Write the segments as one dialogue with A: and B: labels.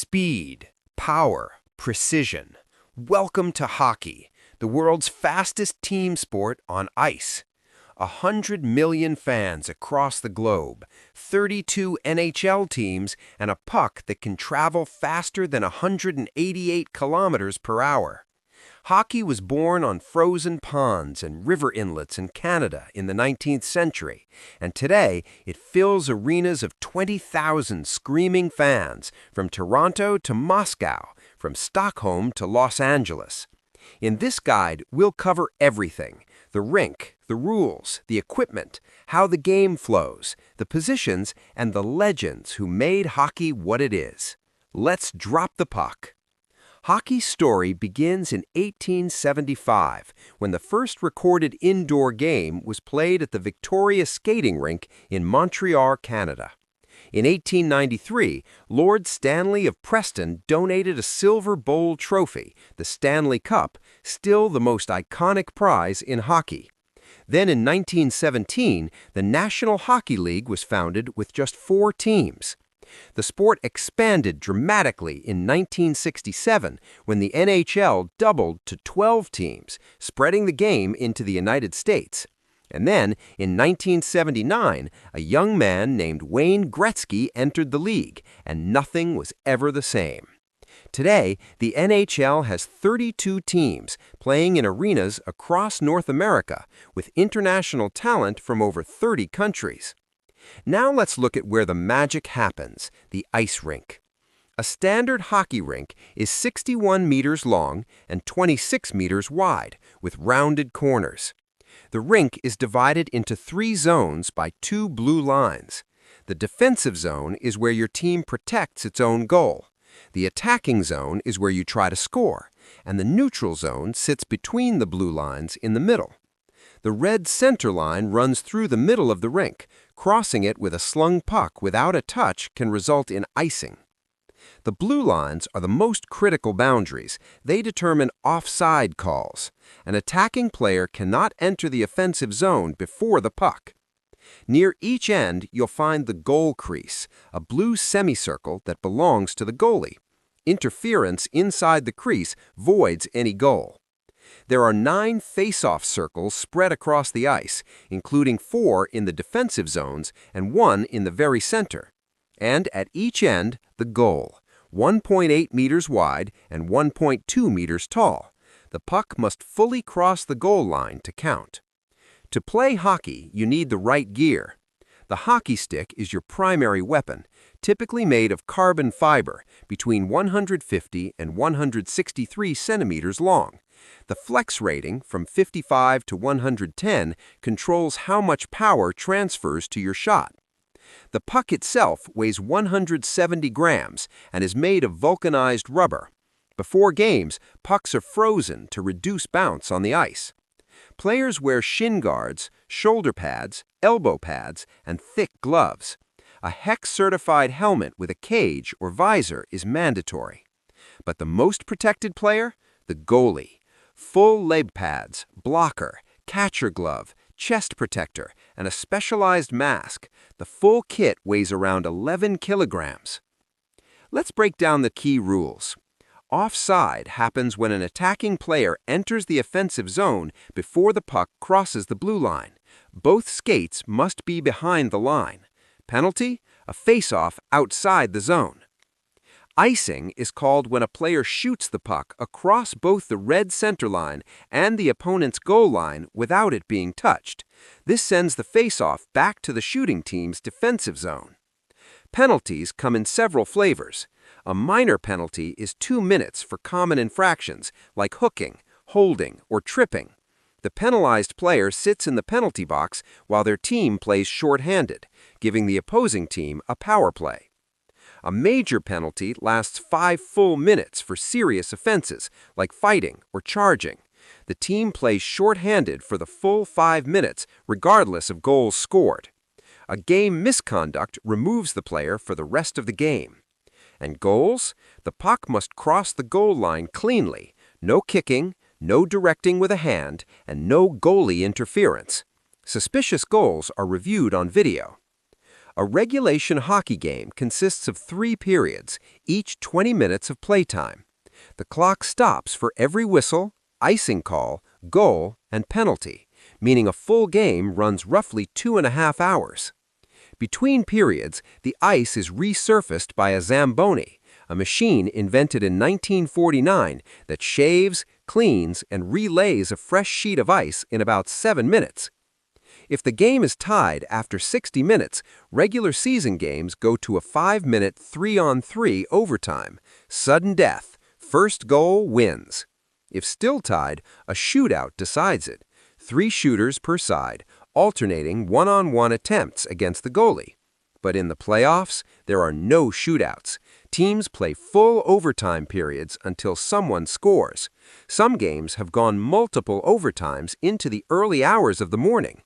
A: Speed, power, precision. Welcome to hockey, the world's fastest team sport on ice. 100 million fans across the globe, 32 NHL teams, and a puck that can travel faster than 188 kilometers per hour. Hockey was born on frozen ponds and river inlets in Canada in the 19th century, and today it fills arenas of 20,000 screaming fans from Toronto to Moscow, from Stockholm to Los Angeles. In this guide, we'll cover everything: the rink, the rules, the equipment, how the game flows, the positions, and the legends who made hockey what it is. Let's drop the puck. Hockey's story begins in 1875, when the first recorded indoor game was played at the Victoria Skating Rink in Montreal, Canada. In 1893, Lord Stanley of Preston donated a silver bowl trophy, the Stanley Cup, still the most iconic prize in hockey. Then in 1917, the National Hockey League was founded with just 4 teams. The sport expanded dramatically in 1967 when the NHL doubled to 12 teams, spreading the game into the United States. And then, in 1979, a young man named Wayne Gretzky entered the league, and nothing was ever the same. Today, the NHL has 32 teams playing in arenas across North America, with international talent from over 30 countries. Now let's look at where the magic happens, the ice rink. A standard hockey rink is 61 meters long and 26 meters wide, with rounded corners. The rink is divided into 3 zones by 2 blue lines. The defensive zone is where your team protects its own goal. The attacking zone is where you try to score, and the neutral zone sits between the blue lines in the middle. The red center line runs through the middle of the rink. Crossing it with a slung puck without a touch can result in icing. The blue lines are the most critical boundaries. They determine offside calls. An attacking player cannot enter the offensive zone before the puck. Near each end, you'll find the goal crease, a blue semicircle that belongs to the goalie. Interference inside the crease voids any goal. There are 9 face-off circles spread across the ice, including 4 in the defensive zones and 1 in the very center. And at each end, the goal, 1.8 meters wide and 1.2 meters tall. The puck must fully cross the goal line to count. To play hockey, you need the right gear. The hockey stick is your primary weapon, typically made of carbon fiber, between 150 and 163 centimeters long. The flex rating, from 55 to 110, controls how much power transfers to your shot. The puck itself weighs 170 grams and is made of vulcanized rubber. Before games, pucks are frozen to reduce bounce on the ice. Players wear shin guards, shoulder pads, elbow pads, and thick gloves. A hex-certified helmet with a cage or visor is mandatory. But the most protected player? The goalie. Full leg pads, blocker, catcher glove, chest protector, and a specialized mask. The full kit weighs around 11 kilograms. Let's break down the key rules. Offside happens when an attacking player enters the offensive zone before the puck crosses the blue line. Both skates must be behind the line. Penalty? A face-off outside the zone. Icing is called when a player shoots the puck across both the red center line and the opponent's goal line without it being touched. This sends the face-off back to the shooting team's defensive zone. Penalties come in several flavors. A minor penalty is 2 minutes for common infractions like hooking, holding, or tripping. The penalized player sits in the penalty box while their team plays shorthanded, giving the opposing team a power play. A major penalty lasts 5 full minutes for serious offenses, like fighting or charging. The team plays shorthanded for the full 5 minutes, regardless of goals scored. A game misconduct removes the player for the rest of the game. And goals? The puck must cross the goal line cleanly. No kicking, no directing with a hand, and no goalie interference. Suspicious goals are reviewed on video. A regulation hockey game consists of 3 periods, each 20 minutes of playtime. The clock stops for every whistle, icing call, goal, and penalty, meaning a full game runs roughly 2.5 hours. Between periods, the ice is resurfaced by a Zamboni, a machine invented in 1949 that shaves, cleans, and relays a fresh sheet of ice in about 7 minutes. If the game is tied after 60 minutes, regular season games go to a 5-minute 3-on-3 overtime. Sudden death. First goal wins. If still tied, a shootout decides it. 3 shooters per side, alternating one-on-one attempts against the goalie. But in the playoffs, there are no shootouts. Teams play full overtime periods until someone scores. Some games have gone multiple overtimes into the early hours of the morning.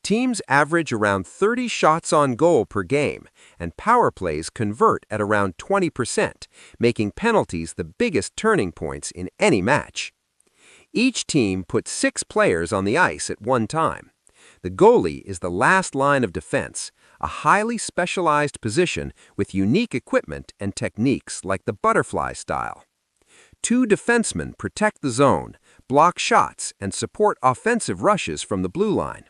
A: Teams average around 30 shots on goal per game, and power plays convert at around 20%, making penalties the biggest turning points in any match. Each team puts 6 players on the ice at one time. The goalie is the last line of defense, a highly specialized position with unique equipment and techniques like the butterfly style. 2 defensemen protect the zone, block shots, and support offensive rushes from the blue line.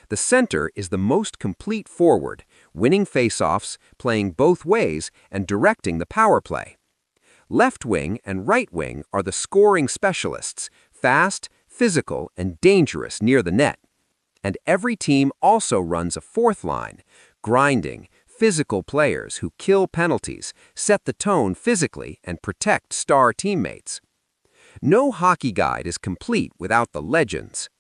A: The center is the most complete forward, winning faceoffs, playing both ways, and directing the power play. Left wing and right wing are the scoring specialists, fast, physical, and dangerous near the net. And every team also runs a 4th line, grinding, physical players who kill penalties, set the tone physically, and protect star teammates. No hockey guide is complete without the legends.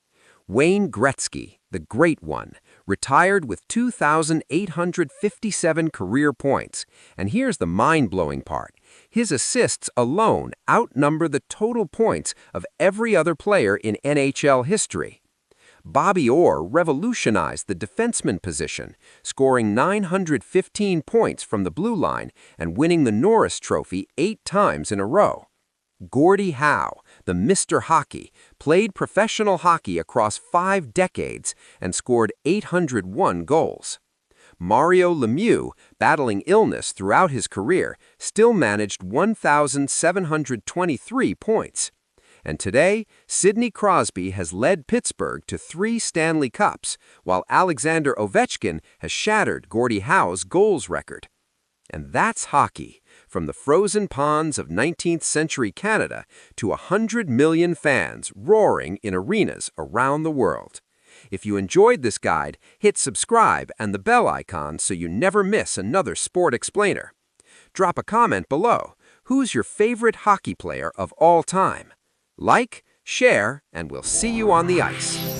A: Wayne Gretzky, the Great One, retired with 2,857 career points. And here's the mind-blowing part. His assists alone outnumber the total points of every other player in NHL history. Bobby Orr revolutionized the defenseman position, scoring 915 points from the blue line and winning the Norris Trophy 8 times in a row. Gordie Howe, the Mr. Hockey, played professional hockey across 5 decades and scored 801 goals. Mario Lemieux, battling illness throughout his career, still managed 1,723 points. And today, Sidney Crosby has led Pittsburgh to 3 Stanley Cups, while Alexander Ovechkin has shattered Gordie Howe's goals record. And that's hockey, from the frozen ponds of 19th century Canada to 100 million fans roaring in arenas around the world. If you enjoyed this guide, hit subscribe and the bell icon so you never miss another sport explainer. Drop a comment below. Who's your favorite hockey player of all time? Like, share, and we'll see you on the ice.